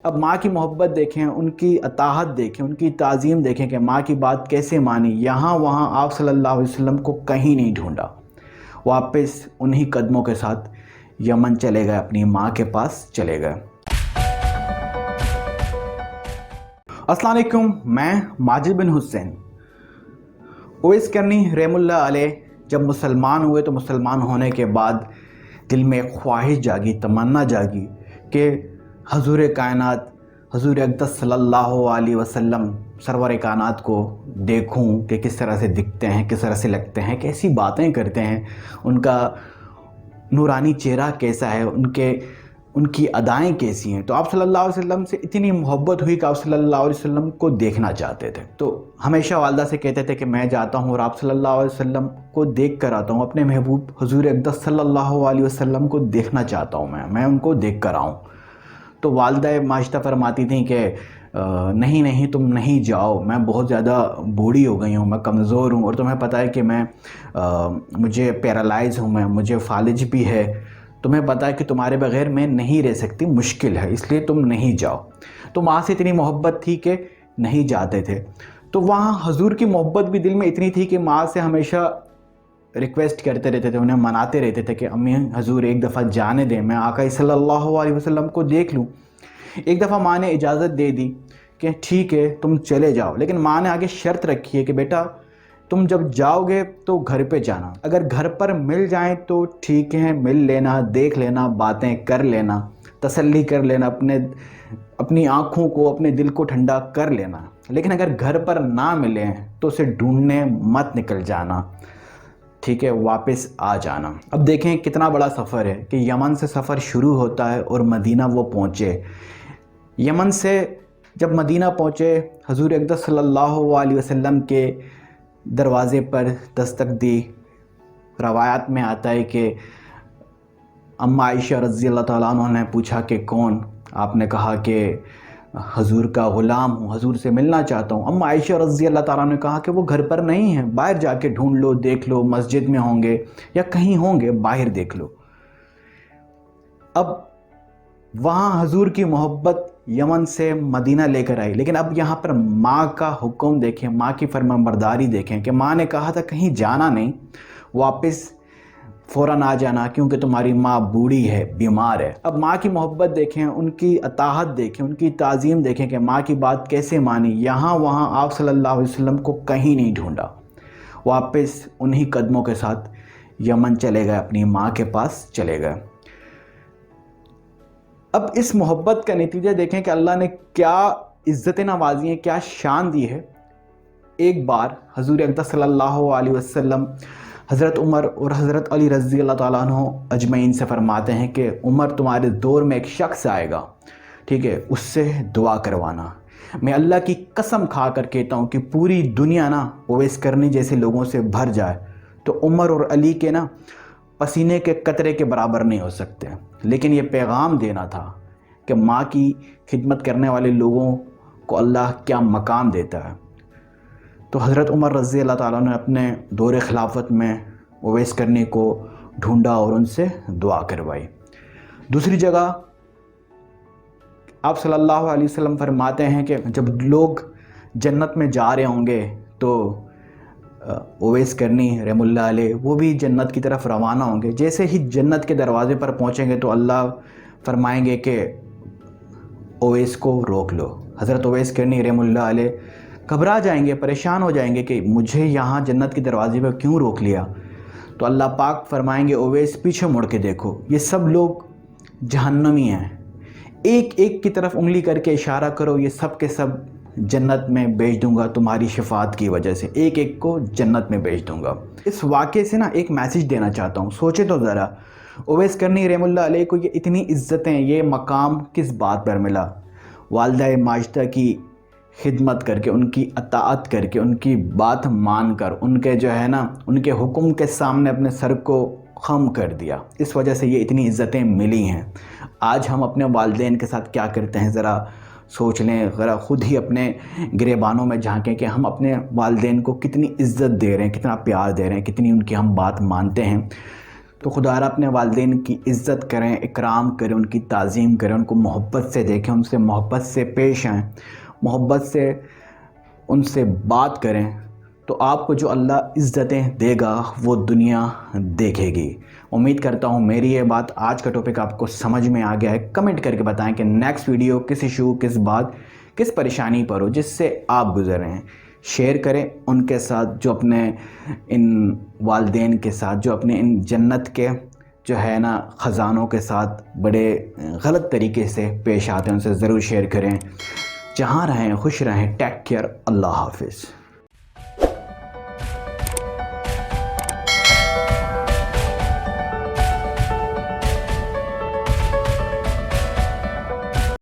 اب ماں کی محبت دیکھیں، ان کی اطاعت دیکھیں، ان کی تعظیم دیکھیں کہ ماں کی بات کیسے مانی۔ یہاں وہاں آپ صلی اللہ علیہ وسلم کو کہیں نہیں ڈھونڈا، واپس انہی قدموں کے ساتھ یمن چلے گئے، اپنی ماں کے پاس چلے گئے۔ السلام علیکم، میں ماجد بن حسین۔ اویس کرنی رحم اللہ علیہ جب مسلمان ہوئے تو مسلمان ہونے کے بعد دل میں ایک خواہش جاگی، تمنا جاگی کہ حضور کائنات حضور اقدس صلی اللہ علیہ وسلم سرور کائنات کو دیکھوں کہ کس طرح سے دکھتے ہیں، کس طرح سے لگتے ہیں، کیسی باتیں کرتے ہیں، ان کا نورانی چہرہ کیسا ہے، ان کی ادائیں کیسی ہیں۔ تو آپ صلی اللہ علیہ وسلم سے اتنی محبت ہوئی کہ آپ صلی اللہ علیہ وسلم کو دیکھنا چاہتے تھے۔ تو ہمیشہ والدہ سے کہتے تھے کہ میں جاتا ہوں اور آپ صلی اللہ علیہ وسلم کو دیکھ کر آتا ہوں، اپنے محبوب حضور اقدس صلی اللہ علیہ وسلم کو دیکھنا چاہتا ہوں، میں ان کو دیکھ کر آؤں۔ تو والدہ ماجدہ فرماتی تھیں کہ نہیں تم نہیں جاؤ، میں بہت زیادہ بوڑھی ہو گئی ہوں، میں کمزور ہوں، اور تمہیں پتہ ہے کہ مجھے پیرالائز ہوں، مجھے فالج بھی ہے، تمہیں پتہ ہے کہ تمہارے بغیر میں نہیں رہ سکتی، مشکل ہے، اس لیے تم نہیں جاؤ۔ تو ماں سے اتنی محبت تھی کہ نہیں جاتے تھے۔ تو وہاں حضور کی محبت بھی دل میں اتنی تھی کہ ماں سے ہمیشہ ریکویسٹ کرتے رہتے تھے، انہیں مناتے رہتے تھے کہ امی حضور ایک دفعہ جانے دیں، میں آقا صلی اللہ علیہ وسلم کو دیکھ لوں۔ ایک دفعہ ماں نے اجازت دے دی کہ ٹھیک ہے تم چلے جاؤ، لیکن ماں نے آگے شرط رکھی ہے کہ بیٹا تم جب جاؤ گے تو گھر پہ جانا، اگر گھر پر مل جائیں تو ٹھیک ہے، مل لینا، دیکھ لینا، باتیں کر لینا، تسلی کر لینا، اپنی آنکھوں کو، اپنے دل کو ٹھنڈا کر لینا، لیکن اگر گھر پر نہ ملیں تو اسے ڈھونڈنے مت نکل جانا، ٹھیک ہے، واپس آ جانا۔ اب دیکھیں کتنا بڑا سفر ہے کہ یمن سے سفر شروع ہوتا ہے اور مدینہ وہ پہنچے۔ یمن سے جب مدینہ پہنچے، حضور اقدس صلی اللہ علیہ وسلم کے دروازے پر دستک دی۔ روایات میں آتا ہے کہ اما عائشہ رضی اللہ تعالیٰ عنہ نے پوچھا کہ کون؟ آپ نے کہا کہ حضور کا غلام ہوں، حضور سے ملنا چاہتا ہوں۔ اما عائشہ رضی اللہ تعالیٰ نے کہا کہ وہ گھر پر نہیں ہیں، باہر جا کے ڈھونڈ لو، دیکھ لو، مسجد میں ہوں گے یا کہیں ہوں گے، باہر دیکھ لو۔ اب وہاں حضور کی محبت یمن سے مدینہ لے کر آئی، لیکن اب یہاں پر ماں کا حکم دیکھیں، ماں کی فرمانبرداری دیکھیں کہ ماں نے کہا تھا کہیں جانا نہیں، واپس فوراً آ جانا کیونکہ تمہاری ماں بوڑھی ہے، بیمار ہے۔ اب ماں کی محبت دیکھیں، ان کی اطاعت دیکھیں، ان کی تعظیم دیکھیں کہ ماں کی بات کیسے مانی۔ یہاں وہاں آپ صلی اللہ علیہ وسلم کو کہیں نہیں ڈھونڈا، واپس انہی قدموں کے ساتھ یمن چلے گئے، اپنی ماں کے پاس چلے گئے۔ اب اس محبت کا نتیجہ دیکھیں کہ اللہ نے کیا عزت نوازی ہے، کیا شان دی ہے۔ ایک بار حضور اقدس صلی اللہ علیہ وسلم حضرت عمر اور حضرت علی رضی اللہ تعالیٰ عنہ اجمعین سے فرماتے ہیں کہ عمر تمہارے دور میں ایک شخص آئے گا، ٹھیک ہے، اس سے دعا کروانا۔ میں اللہ کی قسم کھا کر کہتا ہوں کہ پوری دنیا نا اویس کرنی جیسے لوگوں سے بھر جائے تو عمر اور علی کے نا پسینے کے قطرے کے برابر نہیں ہو سکتے، لیکن یہ پیغام دینا تھا کہ ماں کی خدمت کرنے والے لوگوں کو اللہ کیا مقام دیتا ہے۔ تو حضرت عمر رضی اللہ تعالیٰ نے اپنے دور خلافت میں اویس کرنی کو ڈھونڈا اور ان سے دعا کروائی۔ دوسری جگہ آپ صلی اللہ علیہ وسلم فرماتے ہیں کہ جب لوگ جنت میں جا رہے ہوں گے تو اویس کرنی رحم اللہ علیہ وہ بھی جنت کی طرف روانہ ہوں گے۔ جیسے ہی جنت کے دروازے پر پہنچیں گے تو اللہ فرمائیں گے کہ اویس کو روک لو۔ حضرت اویس کرنی رحم اللہ علیہ گھبرا جائیں گے، پریشان ہو جائیں گے کہ مجھے یہاں جنت کے دروازے پر کیوں روک لیا؟ تو اللہ پاک فرمائیں گے اویس پیچھے مڑ کے دیکھو، یہ سب لوگ جہنمی ہیں، ایک ایک کی طرف انگلی کر کے اشارہ کرو، یہ سب کے سب جنت میں بھیج دوں گا تمہاری شفاعت کی وجہ سے، ایک ایک کو جنت میں بھیج دوں گا۔ اس واقعے سے نا ایک میسیج دینا چاہتا ہوں، سوچے تو ذرا، اویس کرنی رحم اللہ علیہ کو یہ اتنی عزتیں، یہ مقام کس بات پر ملا؟ والدہ ماجدہ کی خدمت کر کے، ان کی اطاعت کر کے، ان کی بات مان کر، ان کے جو ہے نا ان کے حکم کے سامنے اپنے سر کو خم کر دیا، اس وجہ سے یہ اتنی عزتیں ملی ہیں۔ آج ہم اپنے والدین کے ساتھ کیا کرتے ہیں ذرا سوچ لیں، ذرا خود ہی اپنے گریبانوں میں جھانکیں کہ ہم اپنے والدین کو کتنی عزت دے رہے ہیں، کتنا پیار دے رہے ہیں، کتنی ان کی ہم بات مانتے ہیں۔ تو خدا را اپنے والدین کی عزت کریں، اکرام کریں، ان کی تعظیم کریں، ان کو محبت سے دیکھیں، ان سے محبت سے پیش آئیں، محبت سے ان سے بات کریں، تو آپ کو جو اللہ عزتیں دے گا وہ دنیا دیکھے گی۔ امید کرتا ہوں میری یہ بات، آج کا ٹاپک آپ کو سمجھ میں آ گیا ہے۔ کمنٹ کر کے بتائیں کہ نیکسٹ ویڈیو کس ایشو، کس بات، کس پریشانی پر ہو جس سے آپ گزر رہے ہیں۔ شیئر کریں ان کے ساتھ جو اپنے ان والدین کے ساتھ، جو اپنے ان جنت کے جو ہے نا خزانوں کے ساتھ بڑے غلط طریقے سے پیش آتے ہیں، ان سے ضرور شیئر کریں۔ جہاں رہیں خوش رہیں، ٹیک کیئر، اللہ حافظ۔